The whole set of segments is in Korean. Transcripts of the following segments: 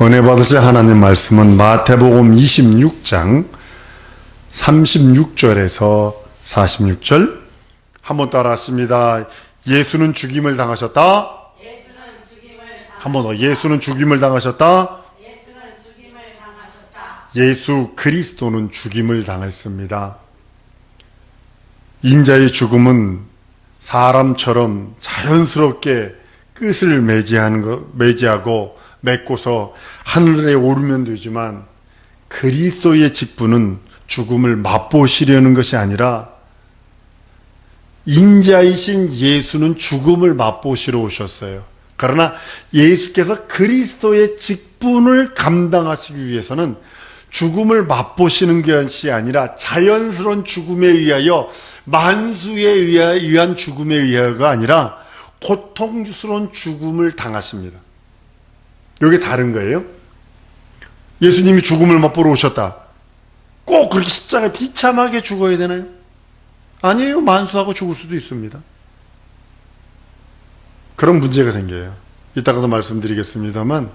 은혜 받으실 하나님 말씀은 마태복음 26장 36절에서 46절 한번 따라 하십니다. 예수는 죽임을 당하셨다. 한번 더. 예수는 죽임을 당하셨다. 예수 그리스도는 죽임을 당했습니다. 인자의 죽음은 사람처럼 자연스럽게 끝을 맺이하고 맺고서 하늘에 오르면 되지만 그리스도의 직분은 죽음을 맛보시려는 것이 아니라 인자이신 예수는 죽음을 맛보시러 오셨어요. 그러나 예수께서 그리스도의 직분을 감당하시기 위해서는 죽음을 맛보시는 것이 아니라 자연스러운 죽음에 의하여 만수에 의한 죽음에 의하여가 아니라 고통스러운 죽음을 당하십니다. 이게 다른 거예요. 예수님이 죽음을 맛보러 오셨다. 꼭 그렇게 십자가에 비참하게 죽어야 되나요? 아니에요. 만수하고 죽을 수도 있습니다. 그런 문제가 생겨요. 이따가도 말씀드리겠습니다만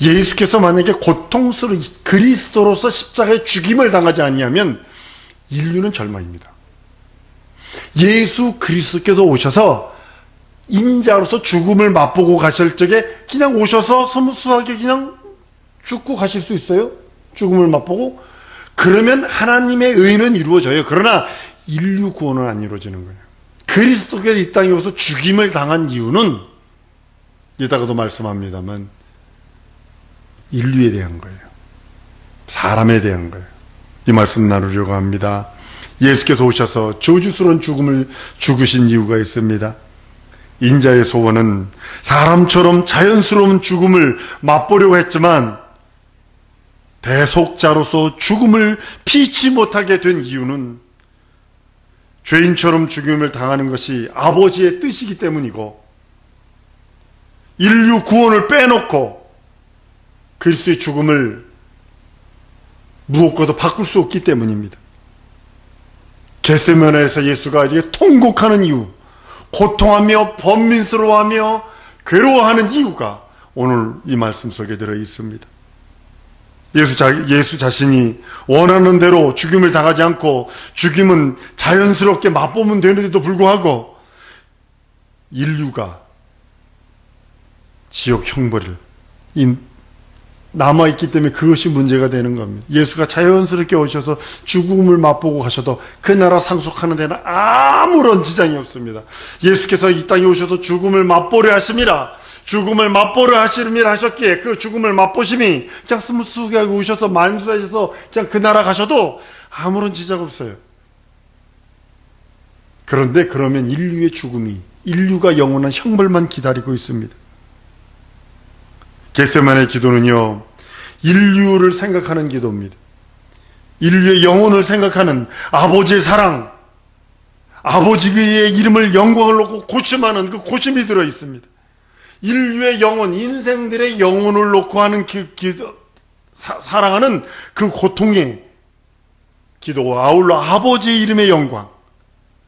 예수께서 만약에 고통스러운 그리스도로서 십자가에 죽임을 당하지 아니하면 인류는 절망입니다. 예수 그리스도께서 오셔서 인자로서 죽음을 맛보고 가실 적에 그냥 오셔서 스무스하게 그냥 죽고 가실 수 있어요? 죽음을 맛보고? 그러면 하나님의 의는 이루어져요. 그러나 인류 구원은 안 이루어지는 거예요. 그리스도께서 이 땅에 오셔서 죽임을 당한 이유는 이따가도 말씀합니다만 인류에 대한 거예요. 사람에 대한 거예요. 이 말씀 나누려고 합니다. 예수께서 오셔서 저주스러운 죽음을 죽으신 이유가 있습니다. 인자의 소원은 사람처럼 자연스러운 죽음을 맛보려고 했지만 대속자로서 죽음을 피치 못하게 된 이유는 죄인처럼 죽임을 당하는 것이 아버지의 뜻이기 때문이고 인류 구원을 빼놓고 그리스도의 죽음을 무엇과도 바꿀 수 없기 때문입니다. 겟세마네에서 예수가 이렇게 통곡하는 이유, 고통하며 번민스러워하며 괴로워하는 이유가 오늘 이 말씀 속에 들어 있습니다. 예수 자신이 원하는 대로 죽임을 당하지 않고 죽임은 자연스럽게 맛보면 되는데도 불구하고 인류가 지옥 형벌을 남아있기 때문에 그것이 문제가 되는 겁니다. 예수가 자연스럽게 오셔서 죽음을 맛보고 가셔도 그 나라 상속하는 데는 아무런 지장이 없습니다. 예수께서 이 땅에 오셔서 죽음을 맛보려 하심이라, 죽음을 맛보려 하심이라 하셨기에 그 죽음을 맛보심이 그냥 스무스하게 오셔서 만수하셔서 그냥 그 나라 가셔도 아무런 지장 없어요. 그런데 그러면 인류의 죽음이, 인류가 영원한 형벌만 기다리고 있습니다. 겟세마네 기도는요, 인류를 생각하는 기도입니다. 인류의 영혼을 생각하는 아버지의 사랑, 아버지의 이름을 영광을 놓고 고심하는 그 고심이 들어 있습니다. 인류의 영혼, 인생들의 영혼을 놓고 하는 사랑하는 그 고통의 기도와 아울러 아버지의 이름의 영광,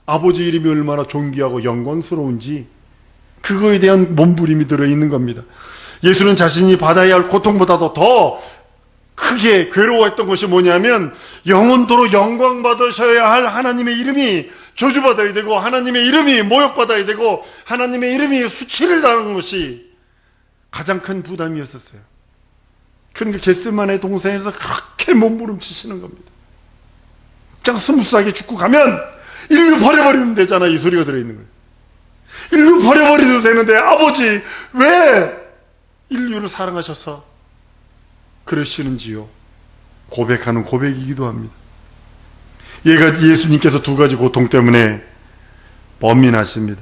아버지의 이름이 얼마나 존귀하고 영광스러운지 그거에 대한 몸부림이 들어있는 겁니다. 예수는 자신이 받아야 할 고통보다도 더 크게 괴로워했던 것이 뭐냐면 영원토록 영광 받으셔야 할 하나님의 이름이 저주받아야 되고 하나님의 이름이 모욕받아야 되고 하나님의 이름이 수치를 당하는 것이 가장 큰 부담이었었어요. 그러니까 겟세마네 동산에서 그렇게 몸부림치시는 겁니다. 그냥 스무스하게 죽고 가면 인류 버려버리면 되잖아, 이 소리가 들어있는 거예요. 인류 버려버려도 되는데 아버지 왜 인류를 사랑하셔서 그러시는지요? 고백하는 고백이기도 합니다. 예수님께서 두 가지 고통 때문에 번민하십니다.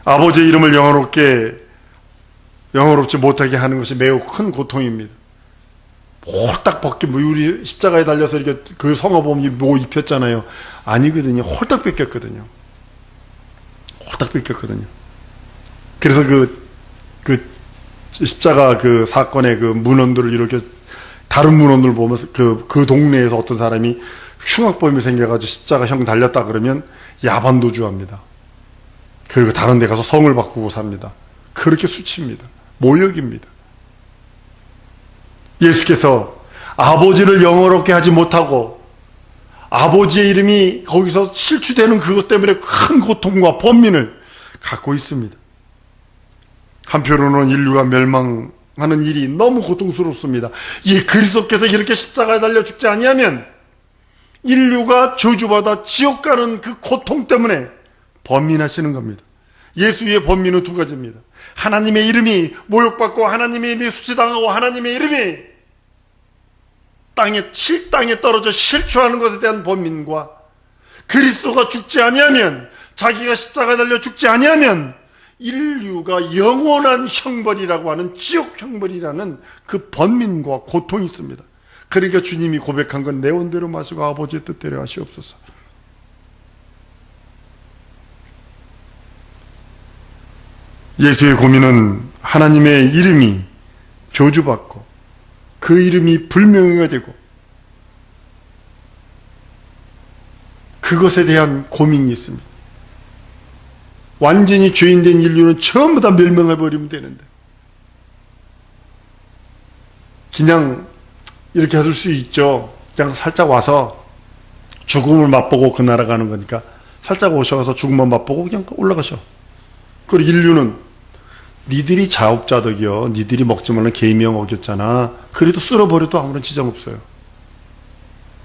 아버지의 이름을 영원롭지 못하게 하는 것이 매우 큰 고통입니다. 홀딱 벗긴, 우리 십자가에 달려서 이렇게 그 성화보험 뭐 입혔잖아요. 아니거든요. 홀딱 뺏겼거든요. 홀딱 뺏겼거든요. 그래서 십자가 그 사건의 그 문헌들을 이렇게 다른 문헌들 보면서 그 동네에서 어떤 사람이 흉악범이 생겨가지고 십자가형 달렸다 그러면 야반도주합니다. 그리고 다른 데 가서 성을 바꾸고 삽니다. 그렇게 수치입니다. 모욕입니다. 예수께서 아버지를 영화롭게 하지 못하고 아버지의 이름이 거기서 실추되는 그것 때문에 큰 고통과 번민을 갖고 있습니다. 한편으로는 인류가 멸망하는 일이 너무 고통스럽습니다. 이 그리스도께서 이렇게 십자가에 달려 죽지 아니하면 인류가 저주받아 지옥 가는 그 고통 때문에 번민하시는 겁니다. 예수의 번민은 두 가지입니다. 하나님의 이름이 모욕받고 하나님의 이름이 수치당하고 하나님의 이름이 실땅에 떨어져 실추하는 것에 대한 번민과 그리스도가 죽지 아니하면, 자기가 십자가에 달려 죽지 아니하면 인류가 영원한 형벌이라고 하는 지옥 형벌이라는 그 번민과 고통이 있습니다. 그러니까 주님이 고백한 건 내 온대로 마시고 아버지의 뜻대로 하시옵소서. 예수의 고민은 하나님의 이름이 저주받고 그 이름이 불명예가 되고 그것에 대한 고민이 있습니다. 완전히 죄인된 인류는 전부 다 멸망해버리면 되는데 그냥 이렇게 할 수 있죠. 그냥 살짝 와서 죽음을 맛보고 그 나라 가는 거니까 살짝 오셔서 죽음만 맛보고 그냥 올라가셔. 그리고 인류는 니들이 자업자득이여, 니들이 먹지 말라는 계명 어겼잖아. 그래도 쓸어버려도 아무런 지장 없어요.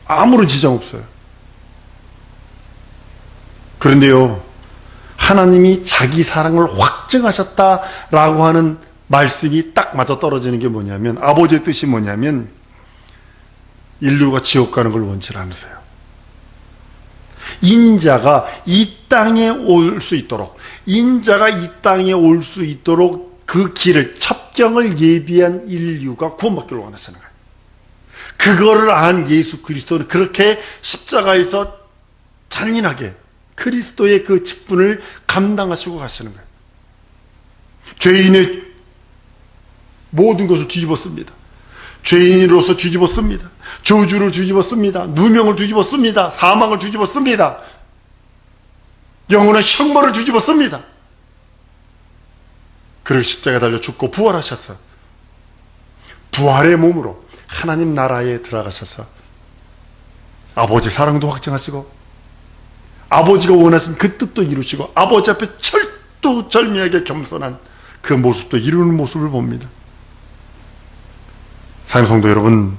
아무런 지장 없어요. 그런데요, 하나님이 자기 사랑을 확증하셨다라고 하는 말씀이 딱 맞아떨어지는 게 뭐냐면, 아버지의 뜻이 뭐냐면 인류가 지옥 가는 걸 원치 않으세요. 인자가 이 땅에 올 수 있도록, 인자가 이 땅에 올 수 있도록 그 길을, 첩경을 예비한 인류가 구원받기를 원하시는 거예요. 그거를 안 예수 그리스도는 그렇게 십자가에서 잔인하게 그리스도의 그 직분을 감당하시고 가시는 거예요. 죄인의 모든 것을 뒤집었습니다. 죄인으로서 뒤집었습니다. 저주를 뒤집었습니다. 누명을 뒤집었습니다. 사망을 뒤집었습니다. 영혼의 형벌을 뒤집었습니다. 그리고 십자가에 달려 죽고 부활하셨어. 부활의 몸으로 하나님 나라에 들어가셔서 아버지 사랑도 확증하시고 아버지가 원하신 그 뜻도 이루시고 아버지 앞에 철두절미하게 겸손한 그 모습도 이루는 모습을 봅니다. 사랑하는 성도 여러분,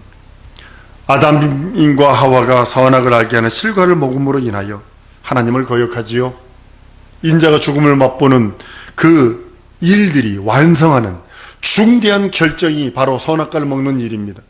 아담과 하와가 선악을 알게 하는 실과를 먹음으로 인하여 하나님을 거역하지요. 인자가 죽음을 맛보는 그 일들이 완성하는 중대한 결정이 바로 선악과를 먹는 일입니다.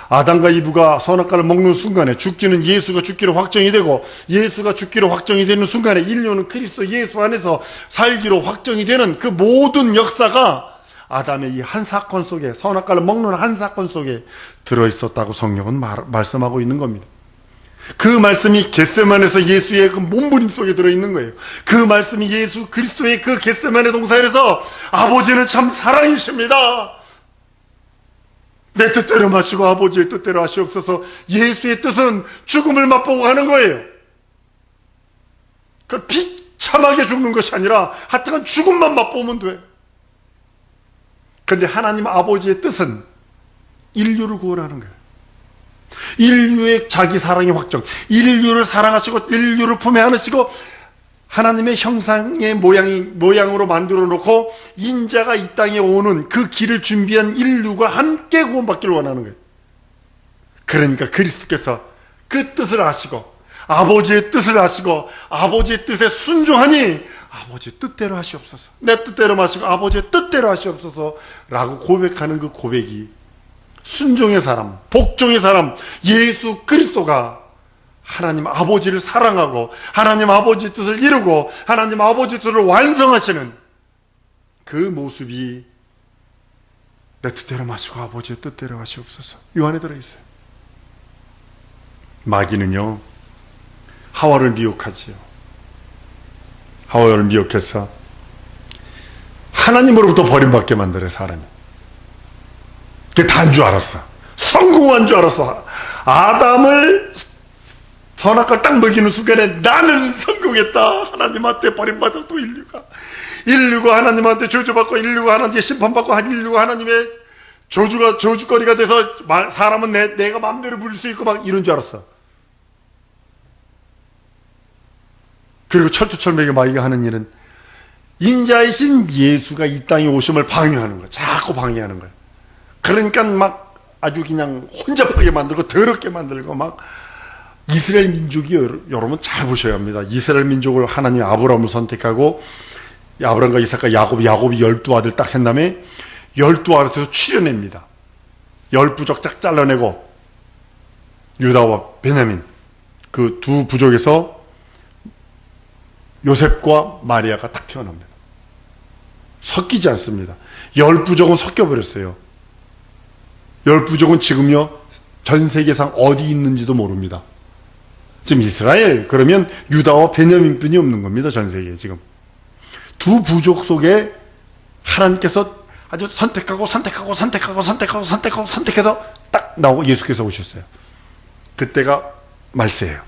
아담과 이브가 선악과를 먹는 순간에 죽기는 예수가 죽기로 확정이 되고, 예수가 죽기로 확정이 되는 순간에 인류는 그리스도 예수 안에서 살기로 확정이 되는 그 모든 역사가 아담의 이 한 사건 속에, 선악과를 먹는 한 사건 속에 들어있었다고 성경은 말씀하고 있는 겁니다. 그 말씀이 겟세마네에서 예수의 그 몸부림 속에 들어있는 거예요. 그 말씀이 예수 그리스도의 그 겟세마네 동산에서 아버지는 참 사랑이십니다, 내 뜻대로 마시고 아버지의 뜻대로 하시옵소서. 예수의 뜻은 죽음을 맛보고 가는 거예요. 그 비참하게 죽는 것이 아니라 하여튼 죽음만 맛보면 돼. 그런데 하나님 아버지의 뜻은 인류를 구원하는 거예요. 인류의 자기 사랑의 확정, 인류를 사랑하시고 인류를 품에 안으시고 하나님의 형상의 모양으로 만들어 놓고 인자가 이 땅에 오는 그 길을 준비한 인류가 함께 구원받기를 원하는 거예요. 그러니까 그리스도께서 그 뜻을 아시고 아버지의 뜻을 아시고 아버지의 뜻에 순종하니 아버지의 뜻대로 하시옵소서, 내 뜻대로 마시고 아버지의 뜻대로 하시옵소서 라고 고백하는 그 고백이 순종의 사람, 복종의 사람, 예수 그리스도가 하나님 아버지를 사랑하고 하나님 아버지의 뜻을 이루고 하나님 아버지의 뜻을 완성하시는 그 모습이 내 뜻대로 마시고 아버지의 뜻대로 하시옵소서. 이 안에 들어있어요. 마귀는요, 하와를 미혹하지요. 하와를 미혹해서 하나님으로부터 버림받게 만들어요, 사람이. 그게 다인 줄 알았어. 성공한 줄 알았어. 아담을 선악과를 딱 먹이는 순간에 나는 성공했다. 하나님한테 버림받아도 인류가 하나님한테 저주받고 인류가 하나님께 심판받고 인류가 하나님의 저주거리가 돼서 사람은 내가 마음대로 부릴 수 있고 막 이런 줄 알았어. 그리고 철두철미하게 마귀가 하는 일은 인자이신 예수가 이 땅에 오심을 방해하는 거야. 자꾸 방해하는 거야. 그러니까 막 아주 그냥 혼잡하게 만들고 더럽게 만들고 막 이스라엘 민족이 여러분 잘 보셔야 합니다. 이스라엘 민족을 하나님이 아브라함을 선택하고 아브라함과 이삭과 야곱이 12아들 딱 한 다음에 12아들에서 추려냅니다. 10부족 쫙 잘라내고 유다와 베냐민 그 두 부족에서 요셉과 마리아가 딱 태어납니다. 섞이지 않습니다. 10부족은 섞여버렸어요. 10부족은 지금요 전 세계상 어디 있는지도 모릅니다. 지금 이스라엘 그러면 유다와 베냐민뿐이 없는 겁니다. 전 세계에 지금. 두 부족 속에 하나님께서 아주 선택해서 딱 나오고 예수께서 오셨어요. 그때가 말세예요.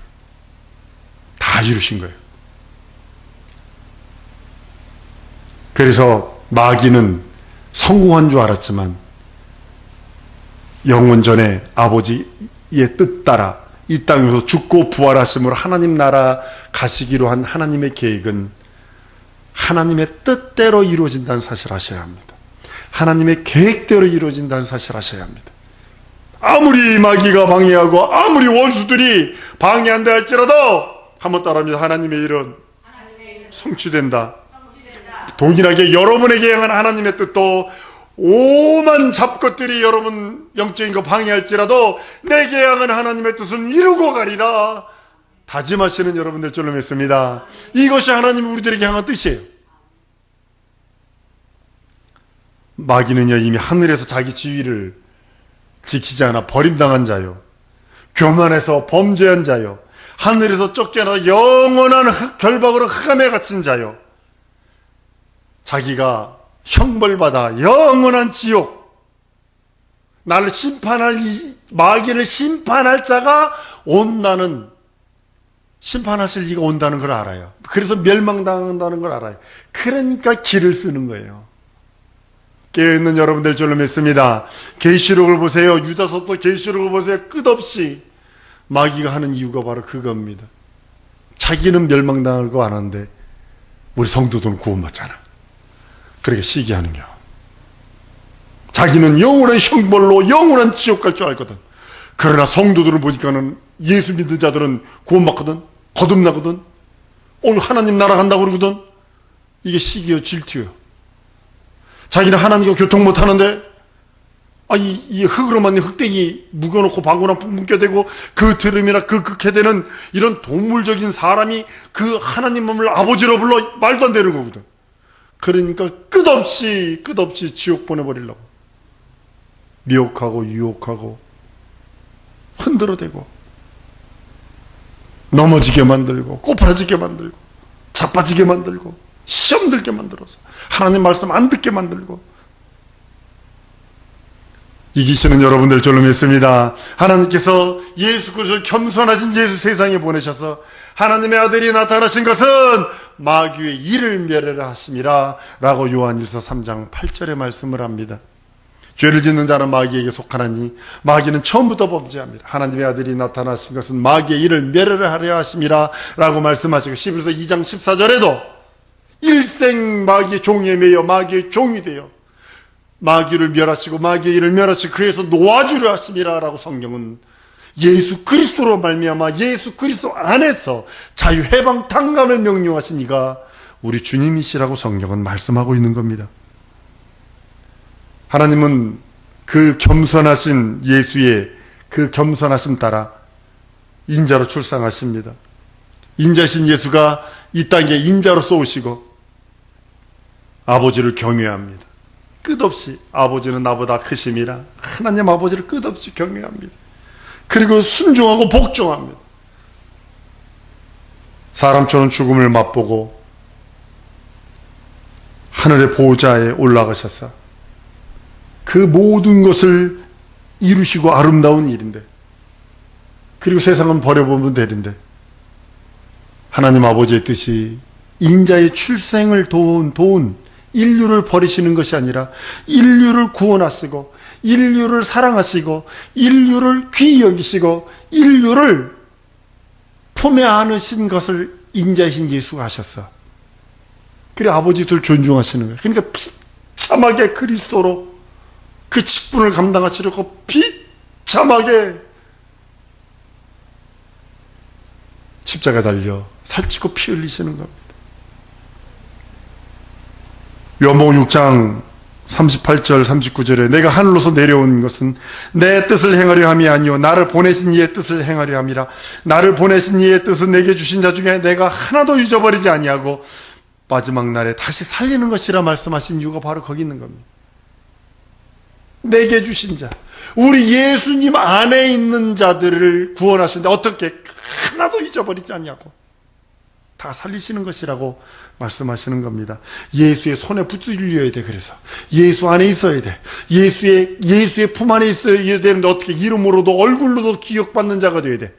다 이루신 거예요. 그래서 마귀는 성공한 줄 알았지만 영원전에 아버지의 뜻 따라 이 땅에서 죽고 부활하심으로 하나님 나라 가시기로 한 하나님의 계획은 하나님의 뜻대로 이루어진다는 사실을 아셔야 합니다. 하나님의 계획대로 이루어진다는 사실을 아셔야 합니다. 아무리 마귀가 방해하고 아무리 원수들이 방해한다 할지라도 한번 따라합니다. 하나님의 일은 성취된다. 동일하게 여러분에게 향한 하나님의 뜻도 오만 잡것들이 여러분 영적인 거 방해할지라도 내게 향한 하나님의 뜻은 이루고 가리라 다짐하시는 여러분들 줄로 믿습니다. 이것이 하나님이 우리들에게 향한 뜻이에요. 마귀는요 이미 하늘에서 자기 지위를 지키지 않아 버림당한 자요, 교만해서 범죄한 자요, 하늘에서 쫓겨나 영원한 결박으로 흑암에 갇힌 자요, 자기가 형벌받아 영원한 지옥, 나를 심판할 마귀를 심판할 자가 온다는, 심판하실 이가 온다는 걸 알아요. 그래서 멸망당한다는 걸 알아요. 그러니까 길을 쓰는 거예요. 깨어있는 여러분들 줄로 믿습니다. 계시록을 보세요. 유다서부터 계시록을 보세요. 끝없이 마귀가 하는 이유가 바로 그겁니다. 자기는 멸망당할 거 아는데 우리 성도들은 구원받잖아. 그렇게 시기하는 겨. 자기는 영원한 형벌로 영원한 지옥 갈 줄 알거든. 그러나 성도들을 보니까는 예수 믿는 자들은 구원받거든. 거듭나거든. 하나님 나라 간다고 그러거든. 이게 시기요, 질투요. 자기는 하나님과 교통 못하는데 이 흙으로 만든 흙대기 묵어놓고 방구나 뿡뿡 껴대고 그 드럼이나 그 극해대는 이런 동물적인 사람이 그 하나님 몸을 아버지로 불러 말도 안 되는 거거든. 그러니까 끝없이 지옥 보내버리려고 미혹하고 유혹하고 흔들어대고 넘어지게 만들고 꼬부라지게 만들고 자빠지게 만들고 시험 들게 만들어서 하나님 말씀 안 듣게 만들고 이기시는 여러분들 줄로 믿습니다. 하나님께서 예수 그리스도를 겸손하신 예수 세상에 보내셔서 하나님의 아들이 나타나신 것은 마귀의 일을 멸하라 하심이라 라고 요한일서 3장 8절에 말씀을 합니다. 죄를 짓는 자는 마귀에게 속하나니 마귀는 처음부터 범죄합니다. 하나님의 아들이 나타나신 것은 마귀의 일을 멸하라 하려 하심이라 라고 말씀하시고 11서 2장 14절에도 일생 마귀의 종에 매여 마귀의 종이 되어 마귀를 멸하시고 마귀의 일을 멸하시고 그에서 놓아주려 하심이라 라고 성경은 예수 그리스도로 말미암아 예수 그리스도 안에서 자유 해방 당감을 명령하신 이가 우리 주님이시라고 성경은 말씀하고 있는 겁니다. 하나님은 그 겸손하신 예수의 그 겸손하심 따라 인자로 출생하십니다. 인자신 예수가 이 땅에 인자로서 오시고 아버지를 경외합니다. 끝없이 아버지는 나보다 크심이라 하나님 아버지를 끝없이 경외합니다. 그리고 순종하고 복종합니다. 사람처럼 죽음을 맛보고 하늘의 보좌에 올라가셔서 그 모든 것을 이루시고 아름다운 일인데, 그리고 세상은 버려보면 되는데 하나님 아버지의 뜻이 인자의 출생을 도운 인류를 버리시는 것이 아니라 인류를 구원하시고 인류를 사랑하시고 인류를 귀히 여기시고 인류를 품에 안으신 것을 인자이신 예수가 하셨어. 그래 아버지들 존중하시는 거예요. 그러니까 비참하게 그리스도로 그 직분을 감당하시려고 비참하게 십자가 달려 살찌고 피 흘리시는 겁니다. 요한복음 6장 38절 39절에 내가 하늘로서 내려온 것은 내 뜻을 행하려 함이 아니요 나를 보내신 이의 뜻을 행하려 함이라. 나를 보내신 이의 뜻은 내게 주신 자 중에 내가 하나도 잊어버리지 아니하고 마지막 날에 다시 살리는 것이라 말씀하신 이유가 바로 거기 있는 겁니다. 내게 주신 자, 우리 예수님 안에 있는 자들을 구원하시는데 어떻게 하나도 잊어버리지 않냐고 다 살리시는 것이라고 말씀하시는 겁니다. 예수의 손에 붙들려야 돼. 그래서 예수 안에 있어야 돼. 예수의 품 안에 있어야 되는데 어떻게 이름으로도 얼굴로도 기억받는 자가 돼야 돼.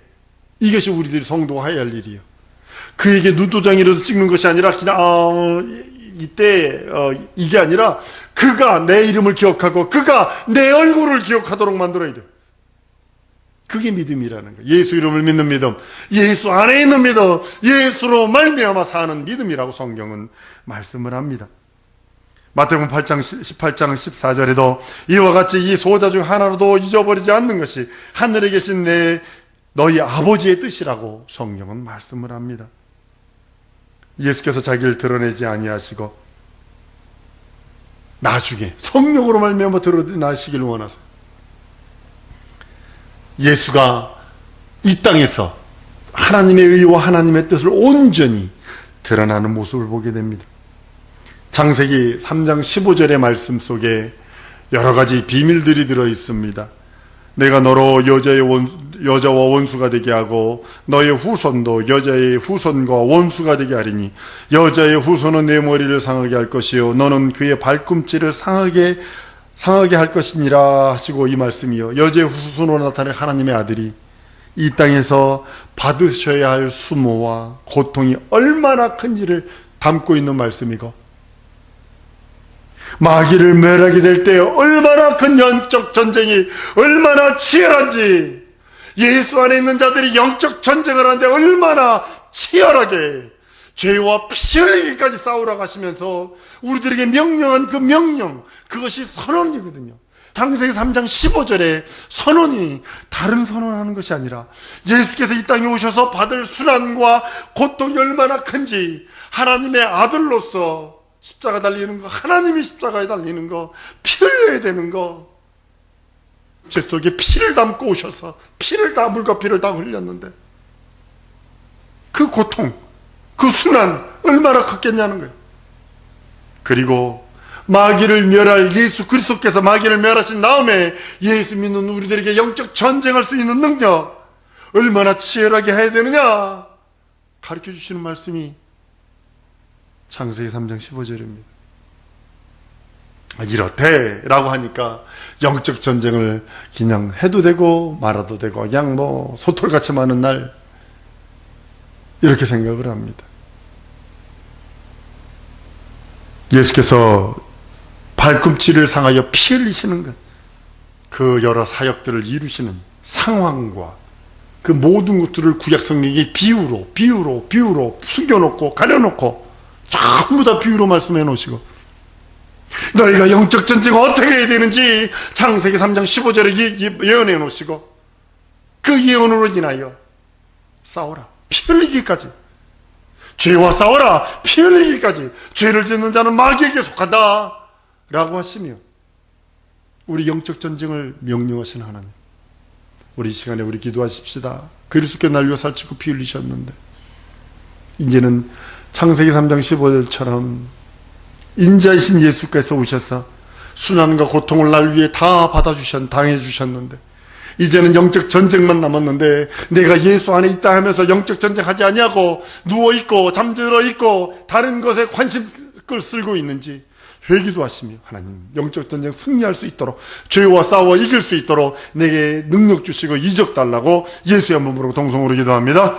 이것이 우리들이 성도가 해야 할 일이에요. 그에게 눈도장이라도 찍는 것이 아니라 그냥 이게 아니라 그가 내 이름을 기억하고 그가 내 얼굴을 기억하도록 만들어야 돼. 그게 믿음이라는 거예요. 예수 이름을 믿는 믿음, 예수 안에 있는 믿음, 예수로 말미암아 사는 믿음이라고 성경은 말씀을 합니다. 마태복음 8장 18장 14절에도 이와 같이 이 소자 중 하나라도 잊어버리지 않는 것이 하늘에 계신 너희 아버지의 뜻이라고 성경은 말씀을 합니다. 예수께서 자기를 드러내지 아니하시고 나중에 성령으로 말미암아 드러나시길 원하세요. 예수가 이 땅에서 하나님의 의와 하나님의 뜻을 온전히 드러나는 모습을 보게 됩니다. 창세기 3장 15절의 말씀 속에 여러 가지 비밀들이 들어 있습니다. 내가 너로 여자와 원수가 되게 하고 너의 후손도 여자의 후손과 원수가 되게 하리니 여자의 후손은 내 머리를 상하게 할 것이요 너는 그의 발꿈치를 상하게 할 것이니라 하시고 이 말씀이요 여자의 후손으로 나타날 하나님의 아들이 이 땅에서 받으셔야 할 수모와 고통이 얼마나 큰지를 담고 있는 말씀이고 마귀를 멸하게 될 때 얼마나 큰 영적 전쟁이 얼마나 치열한지 예수 안에 있는 자들이 영적 전쟁을 하는데 얼마나 치열하게 죄와 피 흘리기까지 싸우라고 하시면서 우리들에게 명령한 그 명령, 그것이 선언이거든요. 창세기 3장 15절에 선언이 다른 선언하는 것이 아니라 예수께서 이 땅에 오셔서 받을 순환과 고통이 얼마나 큰지 하나님의 아들로서 십자가 달리는 거, 하나님이 십자가에 달리는 거, 피 흘려야 되는 거, 제 속에 피를 담고 오셔서 물과 피를 다 흘렸는데 그 고통, 그 순환 얼마나 컸겠냐는 거예요. 그리고 마귀를 멸할 예수 그리스도께서 마귀를 멸하신 다음에 예수 믿는 우리들에게 영적 전쟁할 수 있는 능력 얼마나 치열하게 해야 되느냐 가르쳐 주시는 말씀이 창세기 3장 15절입니다. 이렇대 라고 하니까 영적 전쟁을 그냥 해도 되고 말아도 되고 그냥 소털같이 많은 날 이렇게 생각을 합니다. 예수께서 발꿈치를 상하여 피 흘리시는 것, 그 여러 사역들을 이루시는 상황과 그 모든 것들을 구약 성경이 비유로 숨겨놓고 가려놓고 전부 다 비유로 말씀해 놓으시고 너희가 영적 전쟁을 어떻게 해야 되는지 창세기 3장 15절에 예언해 놓으시고 그 예언으로 인하여 싸워라, 피 흘리기까지, 죄와 싸워라, 피 흘리기까지, 죄를 짓는 자는 마귀에게 속한다 라고 하시며 우리 영적 전쟁을 명령하신 하나님, 우리 이 시간에 우리 기도하십시다. 그리스도께 날려 살찌고 피 흘리셨는데 이제는 창세기 3장 15절처럼 인자이신 예수께서 오셔서 순환과 고통을 날 위해 다 당해주셨는데 이제는 영적 전쟁만 남았는데 내가 예수 안에 있다 하면서 영적 전쟁하지 아니하고 누워있고 잠들어 있고 다른 것에 관심 끌고 있는지 회개도 하시며 하나님 영적 전쟁 승리할 수 있도록 죄와 싸워 이길 수 있도록 내게 능력 주시고 이적 달라고 예수의 한번 부르고 동성으로 기도합니다.